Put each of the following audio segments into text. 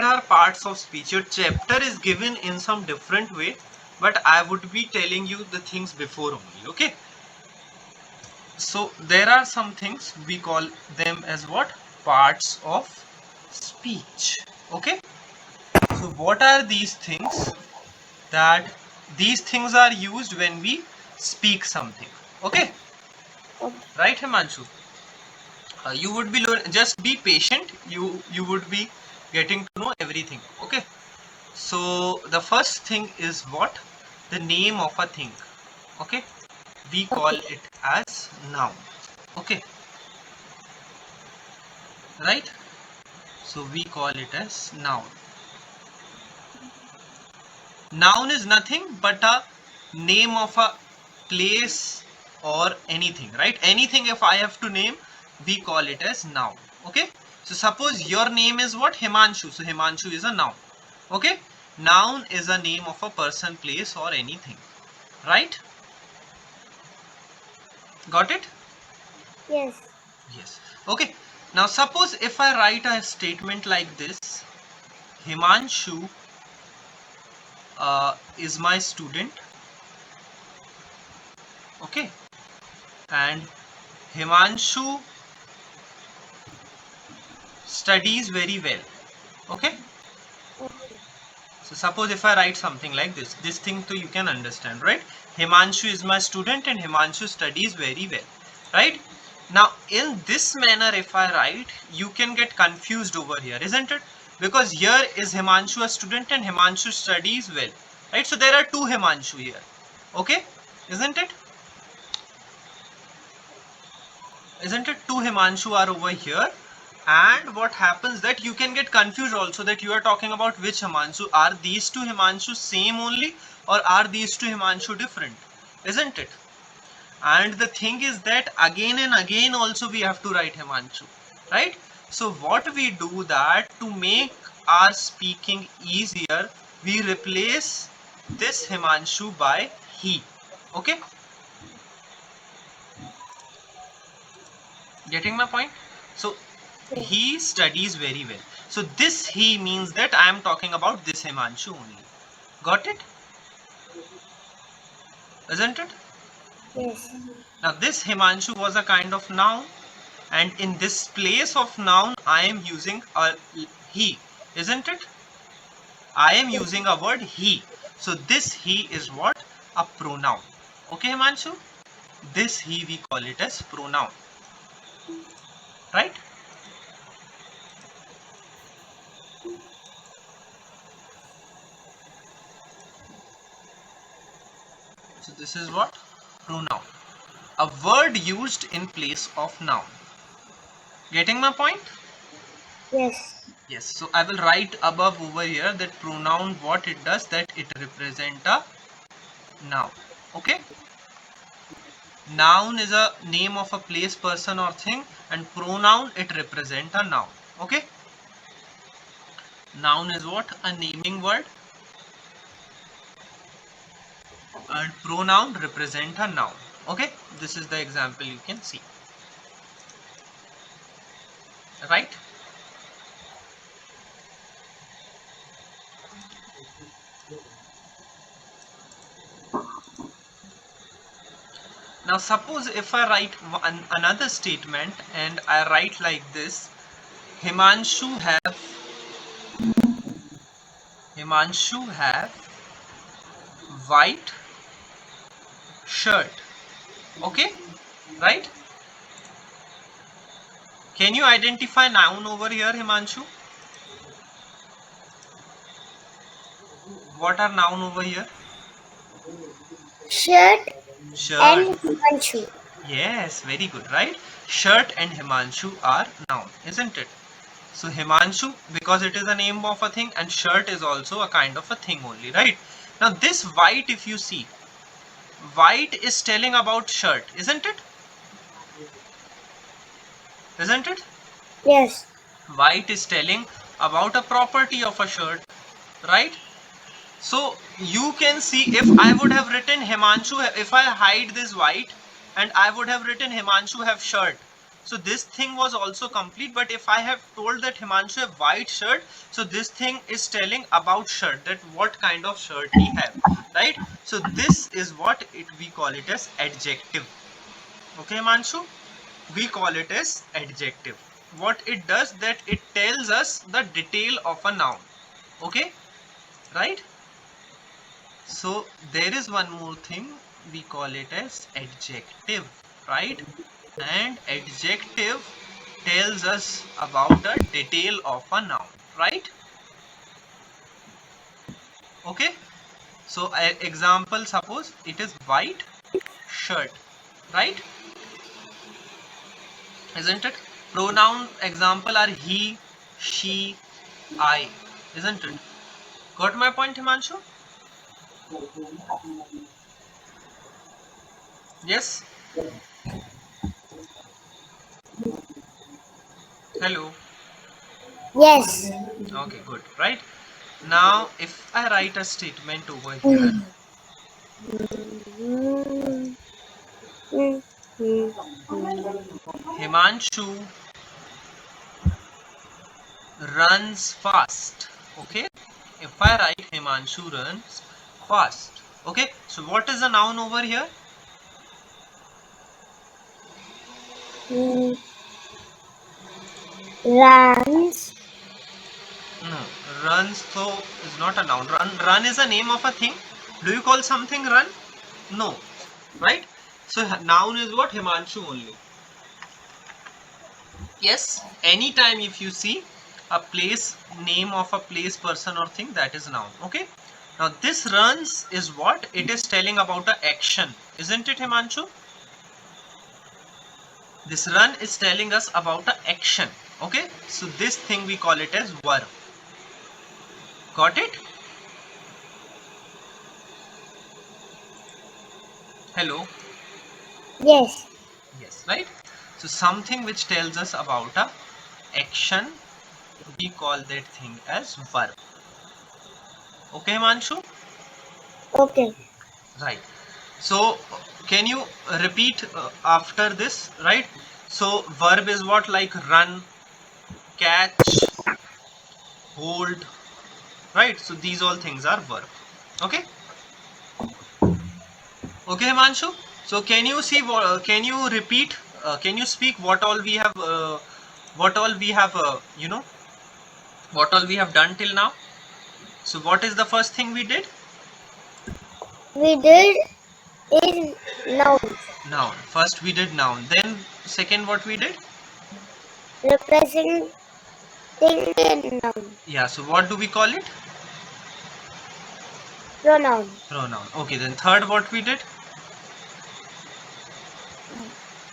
there are parts of speech. Your chapter is given in some different way, but I would be telling you the things before only. Okay. So there are some things, we call them as what? Parts of speech. Okay. So what are these things? That these things are used when we speak something. Okay. Right, Himanshu? You would be just be patient. You would be getting to know everything. Okay. So the first thing is what? The name of a thing. Okay. We call it as noun. Okay. Right. So we call it as noun. Noun is nothing but a name of a place or anything, right? Anything if I have to name, we call it as noun. Okay. So suppose your name is what? Himanshu. So Himanshu is a noun. Okay. Noun is a name of a person, place or anything. Right? Got it? Yes. Yes. Okay. Now suppose if I write a statement like this, Himanshu is my student. Okay. And Himanshu studies very well. Okay. So suppose if I write something like this thing too you can understand, right? Himanshu is my student and Himanshu studies very well, right? Now in this manner if I write, you can get confused over here, isn't it? Because here is Himanshu a student and Himanshu studies well, right? So there are two Himanshu here. Okay, isn't it? Isn't it? Two Himanshu are over here, and what happens that you can get confused also that you are talking about which Himanshu. Are these two Himanshu same only, or are these two Himanshu different? Isn't it? And the thing is that again and again also we have to write Himanshu, right? So what we do that to make our speaking easier, we replace this Himanshu by he. Okay, getting my point? So he studies very well. So this he means that I am talking about this Himanshu only. Got it? Isn't it? Yes. Now this Himanshu was a kind of noun, and in this place of noun I am using a he. Isn't it? I am using a word he. So this he is what? A pronoun. Okay, Himanshu? This he we call it as pronoun. Right? So this is what? Pronoun. A word used in place of noun. Getting my point? Yes. Yes. So I will write above over here that pronoun, what it does, that it represent a noun. Okay. Noun is a name of a place, person or thing, and pronoun, it represent a noun. Okay. Noun is what? A naming word, and pronoun represent a noun. Okay. This is the example you can see. Right? Now suppose if I write another statement and I write like this, Himanshu have white shirt. Okay, right? Can you identify noun over here, Himanshu? What are noun over here? Shirt Shirt. and Himanshu. Yes, very good, right? Shirt and Himanshu are noun, isn't it? So Himanshu, because it is a name of a thing, and shirt is also a kind of a thing only, right? Now this white, if you see, white is telling about shirt, isn't it? Isn't it? Yes. White is telling about a property of a shirt, right? So you can see if I would have written Himanshu, if I hide this white and I would have written Himanshu have shirt, So this thing was also complete. But if I have told that Himanshu have white shirt, so this thing is telling about shirt, that what kind of shirt he have, right? So this is what we call it as adjective. Okay, Himanshu, we call it as adjective. What it does, that it tells us the detail of a noun. Okay, right? So there is one more thing, we call it as adjective, right? And adjective tells us about a detail of a noun, right? Okay, so example, suppose it is white shirt, right? Isn't it? Pronoun example are he, she, I, isn't it? Got my point, Himanshu? Yes. Hello. Yes. Okay, good, right? Now if I write a statement over here, Mm, mm, mm. Himanshu runs fast. Okay, if I write Himanshu runs fast, okay, so what is the noun over here? Mm, runs. No, runs so is not a noun. Run is a name of a thing. Do you call something run? No, right? So noun is what? Himanshu only. Yes, anytime if you see a place, name of a place, person or thing, that is noun. Okay, now this runs is what? It is telling about a action, isn't it, Himanshu? This run is telling us about a action. Okay, so this thing we call it as verb. Got it? Hello. Yes. Yes, right? So something which tells us about a action, we call that thing as verb. Okay, Himanshu? Okay. Right. So can you repeat after this, right? So verb is what? Like run, catch, hold, right? So these all things are verb. Okay. Okay, Himanshu. So can you see? Can you repeat? Can you speak what all we have? What all we have? What all we have done till now? So what is the first thing we did? We did is nouns. Noun. First we did noun. Then second what we did? Representing a noun. Yeah. So what do we call it? Pronoun. Pronoun. Okay. Then third what we did?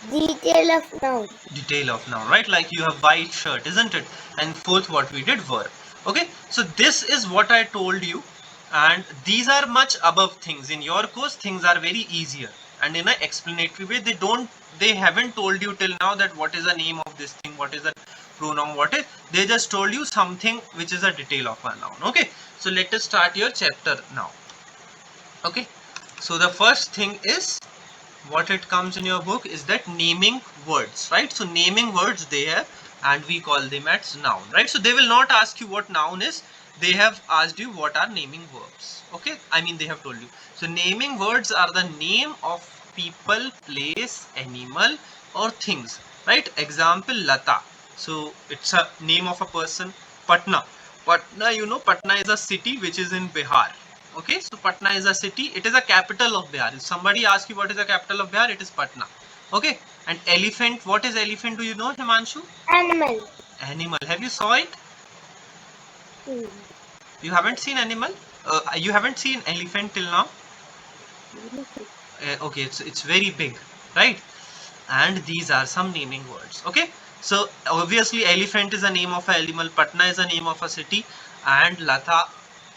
Detail of noun. Detail of noun, right? Like you have white shirt, isn't it? And fourth what we did, verb. Okay, so this is what I told you, and these are much above things in your course. Things are very easier, and in an explanatory way, they haven't told you till now that what is the name of this thing, what is the pronoun, what is, they just told you something which is a detail of a noun. Okay, so let us start your chapter now. Okay, so the first thing is what it comes in your book is that naming words, right? So naming words they have, and we call them as noun, right? So they will not ask you what noun is, they have asked you what are naming verbs. Okay, I mean they have told you. So naming words are the name of people, place, animal or things, right? Example, Lata, so it's a name of a person. Patna, Patna, you know, Patna is a city which is in Bihar. Okay, so Patna is a city. It is a capital of Bihar. If somebody asks you what is the capital of Bihar, it is Patna. Okay, and elephant. What is elephant? Do you know, Himanshu? Animal. Animal. Have you saw it? Hmm. You haven't seen animal. You haven't seen elephant till now. Okay, it's very big, right? And these are some naming words. Okay, so obviously elephant is a name of an animal, Patna is a name of a city, and Lata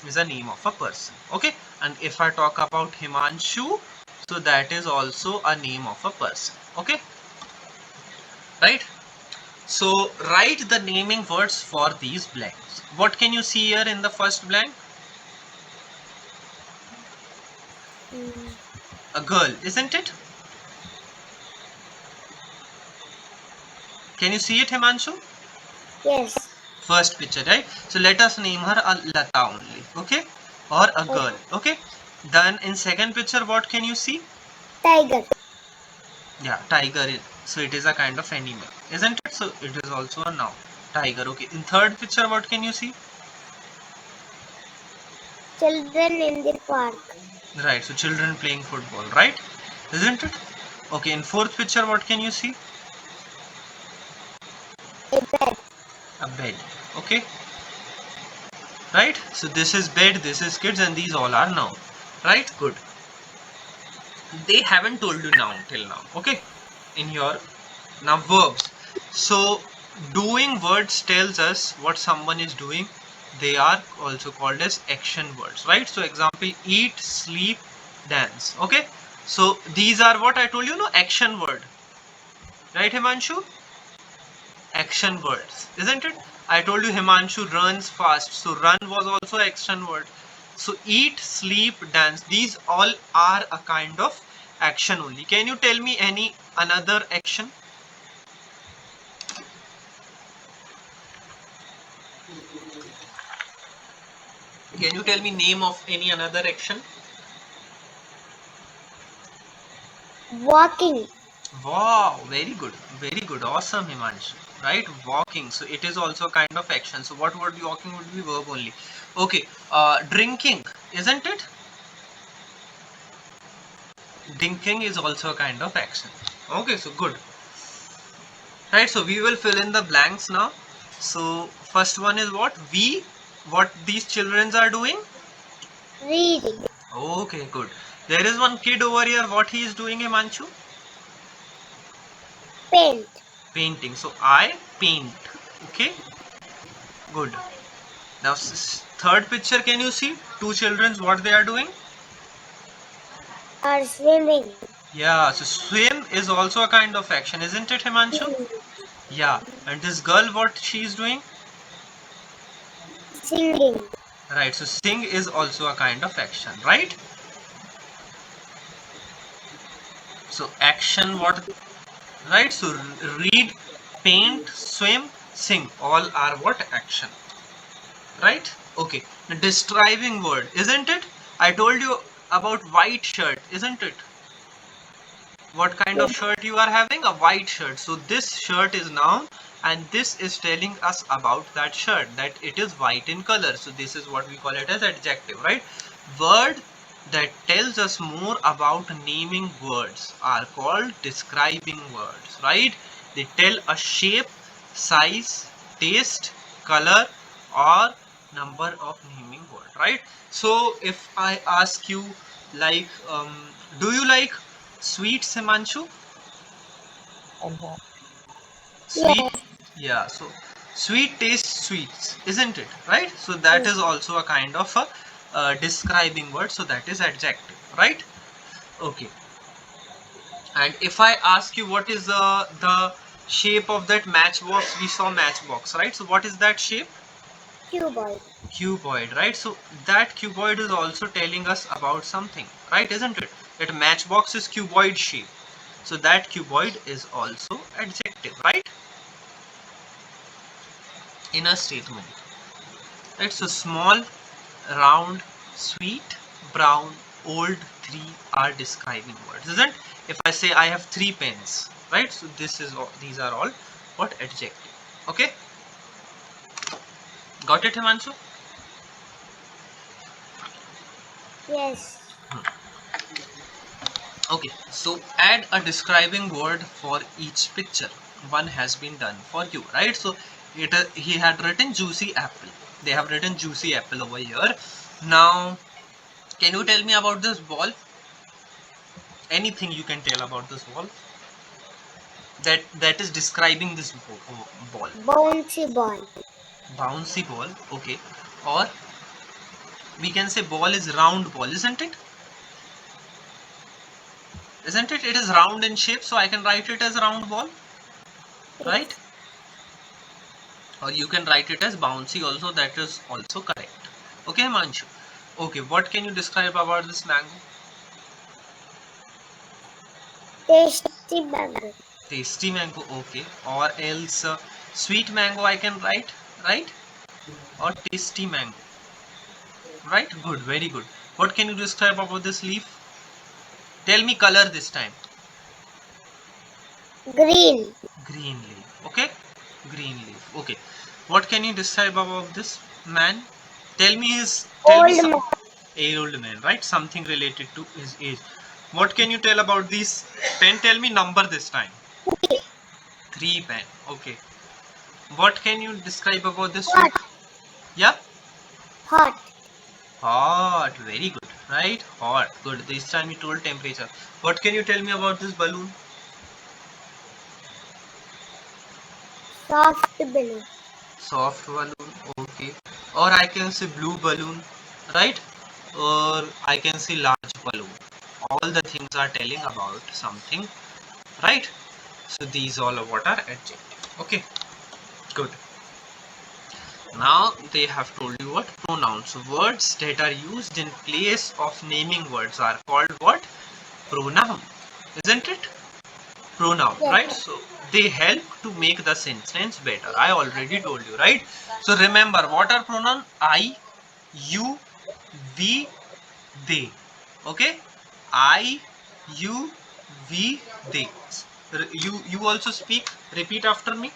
is a name of a person. Okay, and if I talk about Himanshu, so that is also a name of a person. Okay, right? So write the naming words for these blanks. What can you see here in the first blank? Hmm. A girl, isn't it? Can you see it, Himanshu? Yes. First picture, right? So let us name her a Lata only, okay, or a girl, okay. Then in second picture, what can you see? Tiger. Yeah, tiger. So it is a kind of animal, isn't it? So it is also a noun. Tiger. Okay. In third picture, what can you see? Children in the park. Right. So children playing football, right? Isn't it? Okay. In fourth picture, what can you see? A bed. A bed. Okay. Right. So this is bed. This is kids, and these all are noun. Right. Good. They haven't told you noun till now. Okay. In your now verbs. So doing words tells us what someone is doing. They are also called as action words, right? So example, eat, sleep, dance. Okay, so these are what I told you, no, action word, right, Himanshu? Action words, isn't it? I told you Himanshu runs fast, so run was also action word. So eat, sleep, dance, these all are a kind of action only. Can you tell me any another action? Can you tell me name of any another action? Walking. Wow, very good, awesome, Himanshu. Right, walking. So it is also a kind of action. So what would be walking would be verb only. Okay, drinking, isn't it? Drinking is also a kind of action. Okay, so good. Right, so we will fill in the blanks now. So first one is what these children are doing. Reading. Okay, good. There is one kid over here. What he is doing, Himanshu? Paint. Painting. So I paint. Okay, good. Now third picture, can you see two children what they are doing? Or swimming. Yeah, so swim is also a kind of action, isn't it, Himanshu? Yeah, and this girl what she is doing? Singing. Right, so sing is also a kind of action, right? So action what? Right, so read, paint, swim, sing, all are what? Action, right? Okay, the describing word, isn't it? I told you about white shirt, isn't it? What kind of Yes. shirt you are having? A white shirt. So this shirt is noun, and this is telling us about that shirt, that it is white in color. So this is what we call it as adjective, right? Word that tells us more about naming words are called describing words, right? They tell a shape, size, taste, color, or number of naming word, right? So if I ask you, like, do you like sweets, Himanshu? Sweet, Yes. yeah. So sweet tastes sweets, isn't it? Right. So that is also a kind of a describing word. So that is adjective, right? Okay. And if I ask you what is the shape of that matchbox, we saw matchbox, right? So what is that shape? Cuboid. Cuboid, right? So that cuboid is also telling us about something, right? Isn't it? That matchbox is cuboid shape. So that cuboid is also adjective, right? In a statement, right? So small, round, sweet, brown, old, three are describing words, isn't? If I say I have three pens, right? So this is all, these are all what? Adjective. Okay, got it, Himanshu? Yes. Okay, so add a describing word for each picture. One has been done for you, right? So he had written juicy apple. They have written juicy apple over here. Now, can you tell me about this ball? Anything you can tell about this ball that is describing this ball? Bouncy ball. Bouncy ball, okay. Or we can say ball is round ball, isn't it? Isn't it? It is round in shape, so I can write it as round ball, right? Yes. Or you can write it as bouncy also, that is also correct. Okay, Manshu. Okay, what can you describe about this mango? Tasty mango. Tasty mango, okay. Or else sweet mango I can write, right? Or tasty mango, right? Good, very good. What can you describe about this leaf? Tell me color this time. Green. Green leaf, okay. Green leaf, okay. What can you describe about this man? Tell me Old some man. old man, right? Something related to his age. What can you tell about these pen? Tell me number this time. Three pen, okay. What can you describe about this Hot. soup? Yeah. Hot. Hot, very good, right? Hot, good. This time you told temperature. What can you tell me about this balloon? Soft balloon. Soft balloon, okay. Or I can say blue balloon, right? Or I can say large balloon. All the things are telling about something, right? So these all are what are adjective. Okay, good. Now they have told you what pronouns. Words that are used in place of naming words are called what? Pronoun, isn't it? Pronoun, Yes. right? So they help to make the sentence better. I already told you, right? So remember, what are pronoun? I, you, we, they. Okay? I, you, we, they. You also speak. Repeat after me.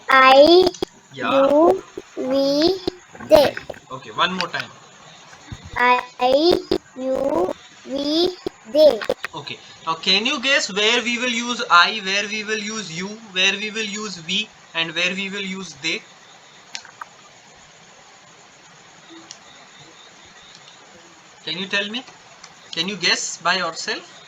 I, Yeah. you, we, they. Okay. One more time. I, you, we, they. Okay. Now can you guess where we will use I, where we will use you, where we will use we, and where we will use they? Can you tell me? Can you guess by yourself?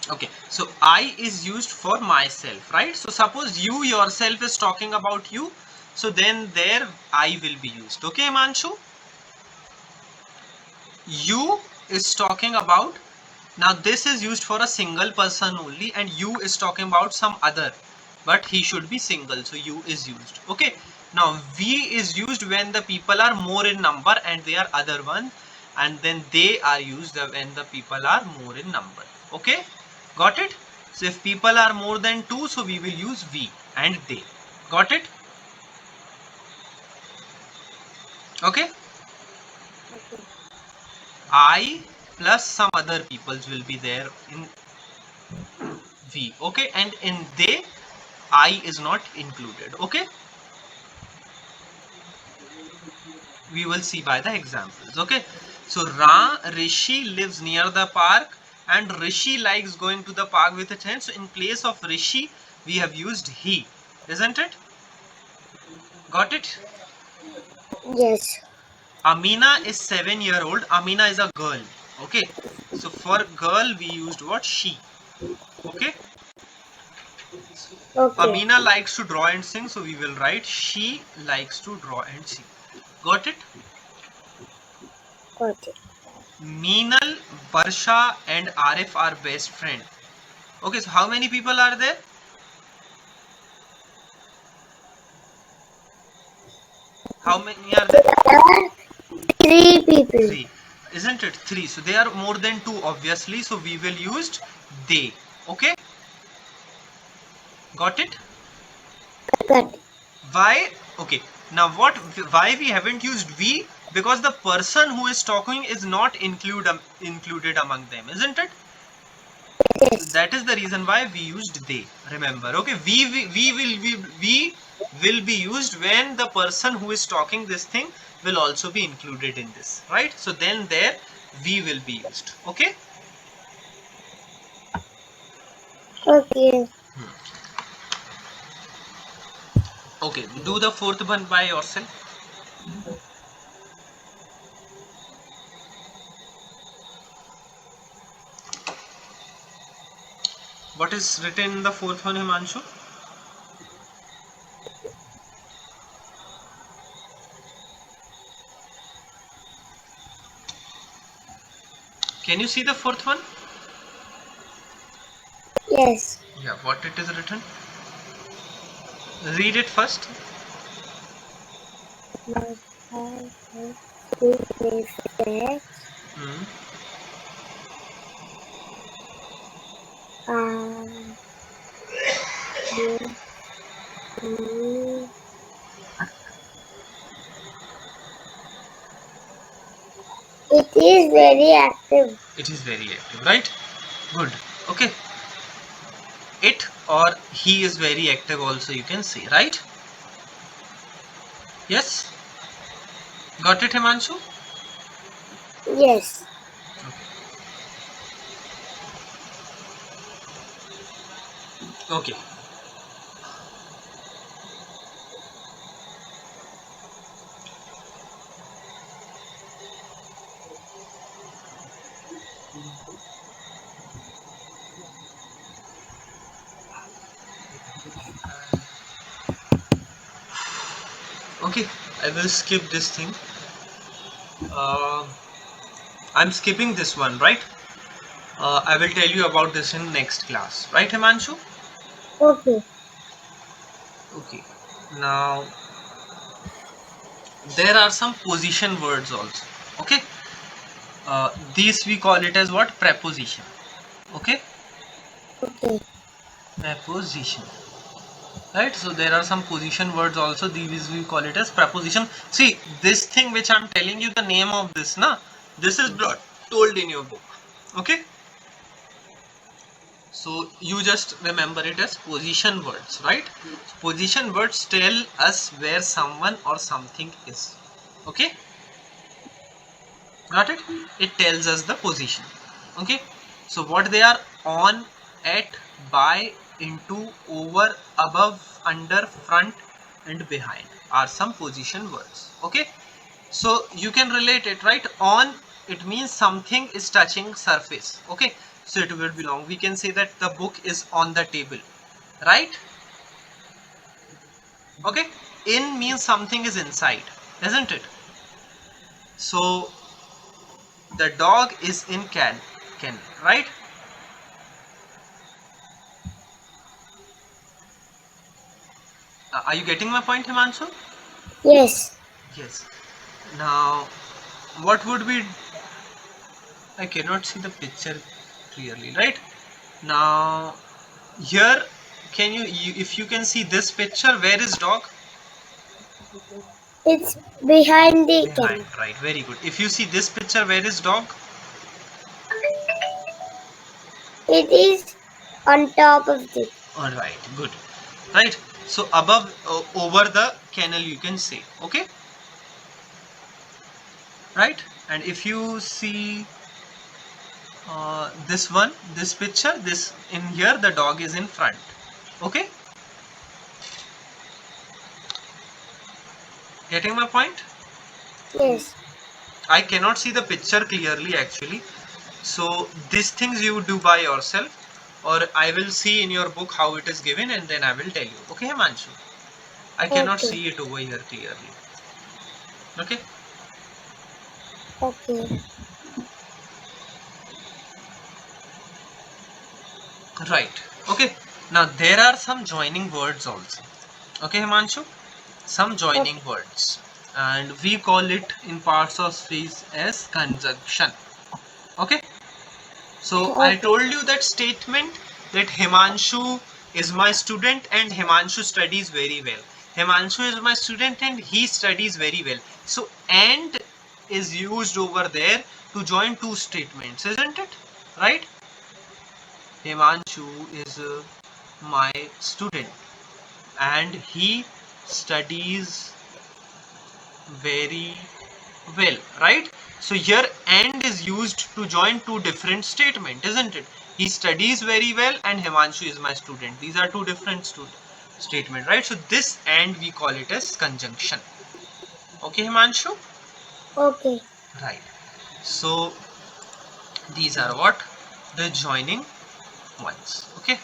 Okay, so I is used for myself, right? So suppose you yourself is talking about you, so then there I will be used. Okay, Manshu? You is talking about, now this is used for a single person only, and you is talking about some other, but he should be single, so you is used. Okay, now we is used when the people are more in number and they are other one, and then they are used when the people are more in number. Okay, got it? So if people are more than two, so we will use we and they. Got it? Okay, Okay. I plus some other peoples will be there in we. Okay, and in they I is not included. Okay, we will see by the examples. Okay, so Rishi lives near the park, and Rishi likes going to the park with his friends. So in place of Rishi we have used he, isn't it? Got it? Yes. Amina is 7 year old. Amina is a girl. Okay, so for girl we used what? She. Okay, Okay. Amina likes to draw and sing, so we will write she likes to draw and sing. Got it? Got it. Meenal, Barsha and Arif are best friend. Okay, so how many people are there? How many are there? There are three people. Three. Isn't it? Three. So they are more than two, obviously. So we will use they. Okay, got it? Got it. Why? Okay. Now what? Why we haven't used we? Because the person who is talking is not included among them, isn't it? So Yes. that is the reason why we used they. Remember, okay? We will be used when the person who is talking this thing will also be included in this, right? So then there we will be used. Okay. Okay. Okay. Do the fourth one by yourself. What is written in the fourth one, Himanshu? Can you see the fourth one? Yes. Yeah. What it is written? Read it first. My child has two backpacks. Hmm. Um, mm, it is very active. It is very active, right? Good. Okay. It or he is very active also, you can say, right? Yes. Got it, Himanshu? Yes. Okay. Okay. I will skip this thing. Uh, I'm skipping this one, right? I will tell you about this in next class, right, Himanshu? Okay. Okay. Now there are some position words also. Okay. These we call it as what? Preposition. Okay. Okay. Preposition. Right. So there are some position words also. These we call it as preposition. See this thing which I'm telling you the name of this, na. This is not told in your book. Okay. So you just remember it as position words, right? Position words tell us where someone or something is. Okay, got it? It tells us the position. Okay, so what they are: on, at, by, into, over, above, under, front, and behind are some position words. Okay, so you can relate it, right? On, it means something is touching surface. Okay, so it will belong, we can say that the book is on the table, right? Okay, in means something is inside, isn't it? So the dog is in can, right? Are you getting my point, Himanshu? Yes. Yes. Now what would be, I cannot see the picture clearly, right? Now here, can you if you can see this picture, where is dog? It's behind the Behind, kennel. right? Very good. If you see this picture, where is dog? It is on top of it. All right, good. Right. So above, over the kennel, you can say. Okay. Right. And if you see this one, this picture, this in here, the dog is in front. Okay. Getting my point? Yes. I cannot see the picture clearly actually. So these things you do by yourself, or I will see in your book how it is given and then I will tell you. Okay, Himanshu? I cannot Okay. see it over here clearly. Okay. Okay. Right. Okay. Now there are some joining words also. Okay, Himanshu? Some Okay. joining words. And we call it in parts of speech as conjunction. Okay. So I Okay. told you that statement that Himanshu is my student and Himanshu studies very well. Himanshu is my student and he studies very well. So and is used over there to join two statements, isn't it? Right? Himanshu is my student and he studies very well, right? So here and is used to join two different statements, isn't it? He studies very well and Himanshu is my student. These are two different statement, right? So this and we call it as conjunction. Okay, Himanshu? Okay. Right. So these are what? The joining ones. Okay.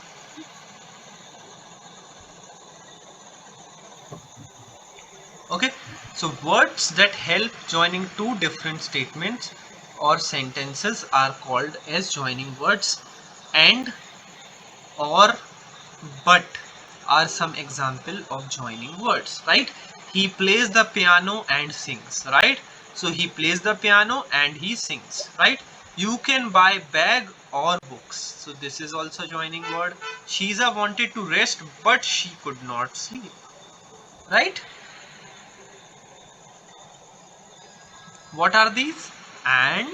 Okay, so words that help joining two different statements or sentences are called as joining words. And, or, but. are some example of joining words, right? He plays the piano and sings, right? So he plays the piano and he sings, right? You can buy bag or books. So this is also joining word. Shiza wanted to rest but she could not sleep, right? What are these? And,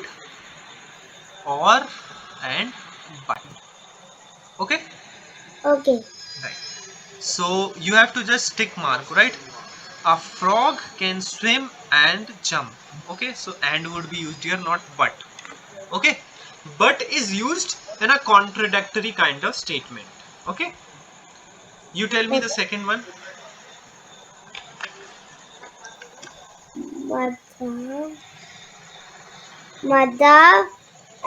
or, and, but. Okay? Okay. Right. So you have to just tick mark, right? A frog can swim and jump. Okay, so and would be used here, not but. Okay, but is used in a contradictory kind of statement. Okay, you tell me the Okay. second one. Madhav, Madhav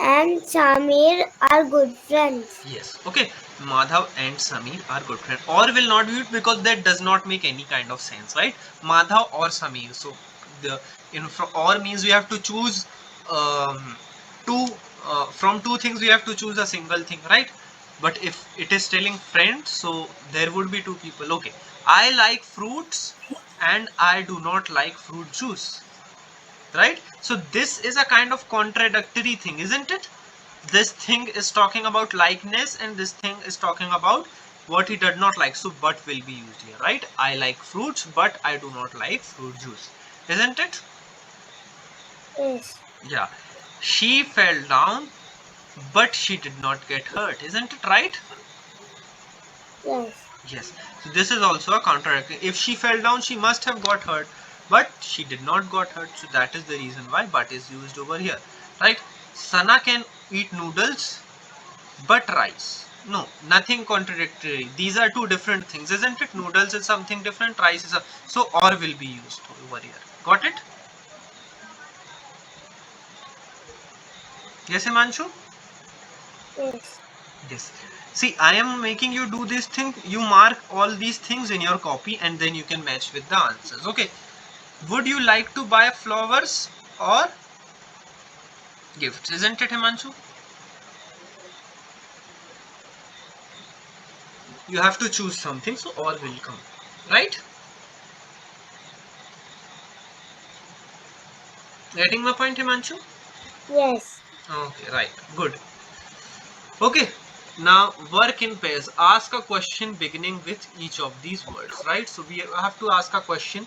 and Samir are good friends. Yes, okay. Madhav and Samir are good friends. Or will not be used because that does not make any kind of sense, right? Madhav or Samir. So the in or means we have to choose two from two things. We have to choose a single thing, right? But if it is telling friends, so there would be two people. Okay, I like fruits and I do not like fruit juice, right? So this is a kind of contradictory thing, isn't it? This thing is talking about likeness and this thing is talking about what he did not like. So but will be used here, right? I like fruits but I do not like fruit juice, isn't it? Yes. Yeah. She fell down but she did not get hurt, isn't it, right? Yes. Yes. So this is also a contradiction. If she fell down she must have got hurt, but she did not got hurt, so that is the reason why but is used over here, right? Sana can eat noodles but rice. No, nothing contradictory. These are two different things, isn't it? Noodles is something different, rice is a, so or will be used over here. Got it? Yes, Himanshu? Yes. Yes. See, I am making you do this thing. You mark all these things in your copy and then you can match with the answers. Okay. Would you like to buy flowers or gifts? Isn't it, Himanshu? You have to choose something, so or will come. Right? Getting my point, Himanshu? Yes. Okay, right. Good. Okay, now work in pairs. Ask a question beginning with each of these words, right? So we have to ask a question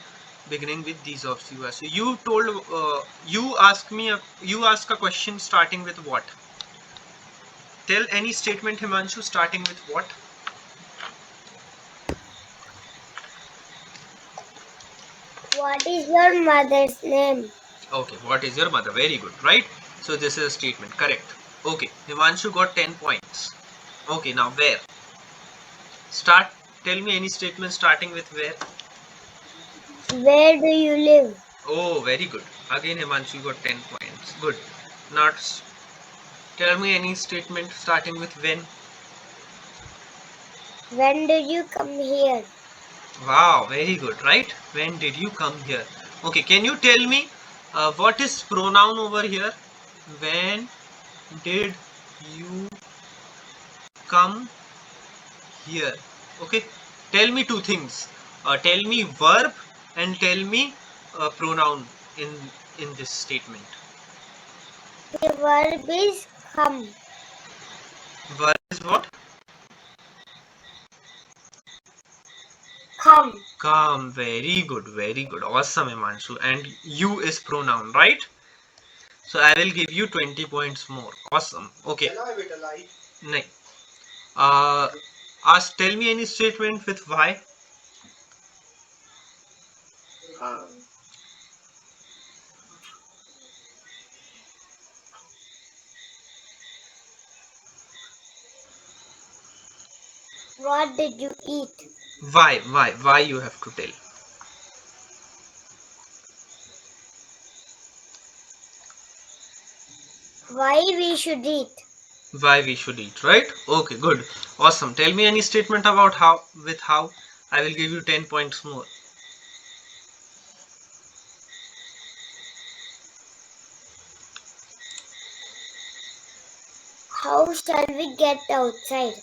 beginning with these of you. So you told you ask a question starting with what? Tell any statement, Himanshu, starting with what? What is your mother's name? Okay, what is your mother? Very good, right? So this is a statement, correct. Okay, Himanshu got 10 points. Okay, now where? Start. Tell me any statement starting with where. Where do you live? Oh, very good. Again, Himanshu got 10 points. Good. Now, tell me any statement starting with when. When did you come here? Wow, very good, right? When did you come here? Okay, can you tell me what is pronoun over here? When did you come here? Okay, tell me two things. Tell me verb and tell me pronoun in this statement. The verb is come. Verb is what? Come. Calm, very good, very good. Awesome, Himanshu. And you is pronoun, right? So I will give you 20 points more. Awesome. Okay. Nahi. Uh, tell me any statement with why. Um, what did you eat? Why you have to tell. Why we should eat? Why we should eat, right? Okay, good. Awesome. Tell me any statement about how, with how. I will give you 10 points more. How shall we get outside?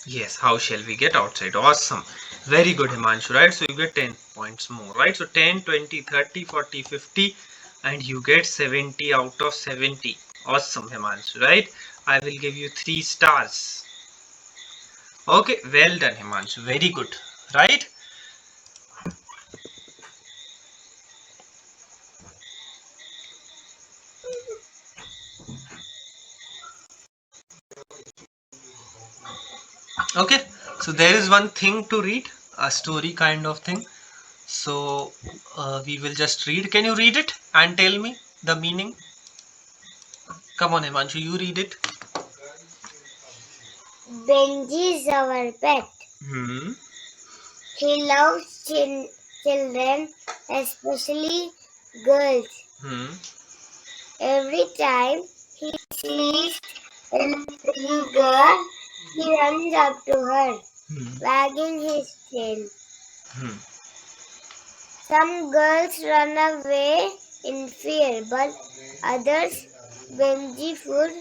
Yes, how shall we get outside? Awesome. Very good, Himanshu, right? So you get 10 points more, right? So 10, 20, 30, 40, 50, and you get 70 out of 70. Awesome, Himanshu, right? I will give you 3 stars. Okay, well done, Himanshu. Very good, right? Okay, so there is one thing to read, a story kind of thing. So we will just read. Can you read it and tell me the meaning? Come on, Himanshu, you read it. Benji is our pet. Hmm. He loves children, especially girls. Hmm. Every time he sees a little girl, he runs up to her, Hmm. wagging his tail. Hmm. Some girls run away in fear, but others Benji food.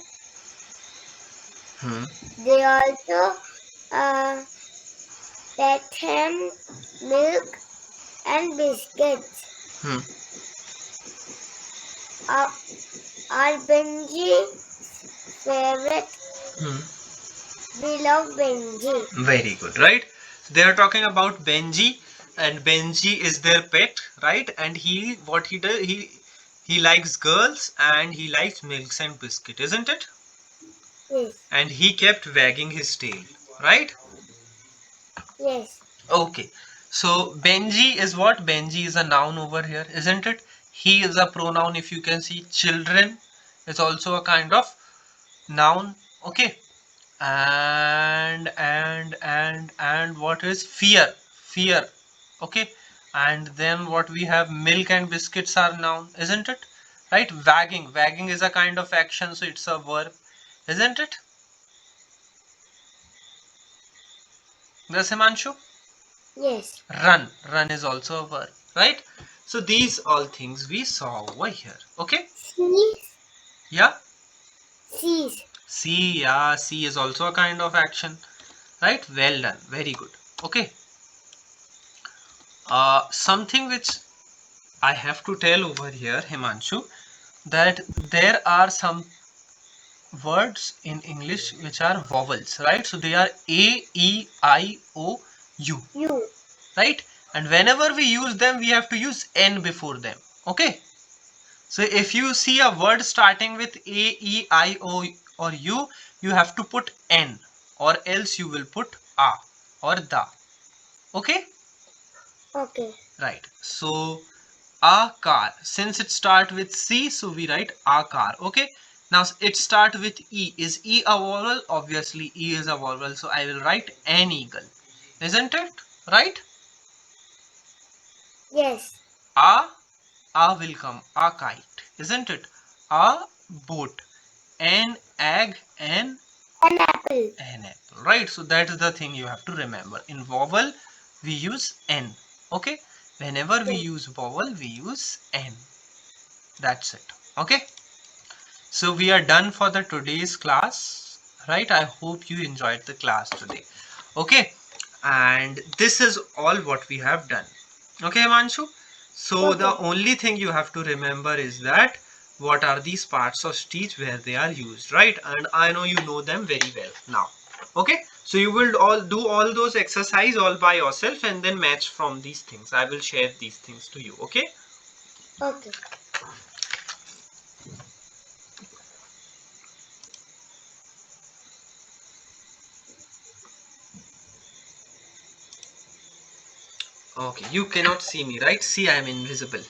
Hmm. They also uh, pet him milk and biscuits. Hmm. Are, are Benji's favorite. Hmm. We love Benji. Very good, right? They are talking about Benji, and Benji is their pet, right? And he, what he does, he likes girls and he likes milks and biscuit, isn't it? Yes, And he kept wagging his tail, right? yes, Okay, so Benji is what? Benji is a noun over here, isn't it? He is a pronoun. If you can see, children is also a kind of noun. Okay, and what is fear? Fear. Okay, and then what we have, milk and biscuits are noun, isn't it? Right? Wagging is a kind of action, so it's a verb, isn't it? Yes, Himanshu? yes. Run is also a verb, right? So these all things we saw over here. Okay, Sees, yeah. sees. See, yeah, see is also a kind of action, right? Well done, very good. Okay, something which I have to tell over here, Himanshu, that there are some words in English which are vowels, right? So they are A, E, I, O, U, You. right? And whenever we use them, we have to use N before them. Okay. So if you see a word starting with A, E, I, O or U, you have to put N, or else you will put A or da. Okay? Okay. Right. So a car. Since it start with C, so we write a car. Okay. Now it start with E. Is E a vowel? Obviously E is a vowel. So I will write an eagle. Isn't it? Right? Yes. A, A will come. A kite. Isn't it? A boat. An egg. An apple. An apple. Right? So that is the thing you have to remember. In vowel, we use N. Okay? Whenever we Yes. use vowel, we use N. That's it. Okay? So we are done for the today's class, right? I hope you enjoyed the class today. Okay, and this is all what we have done. Okay, Manshu. So the Okay. only thing you have to remember is that what are these parts of speech where they are used, right? And I know you know them very well now. Okay, so you will all do all those exercise all by yourself and then match from these things. I will share these things to you. Okay. Okay. Okay, you cannot see me, right? See, I am invisible.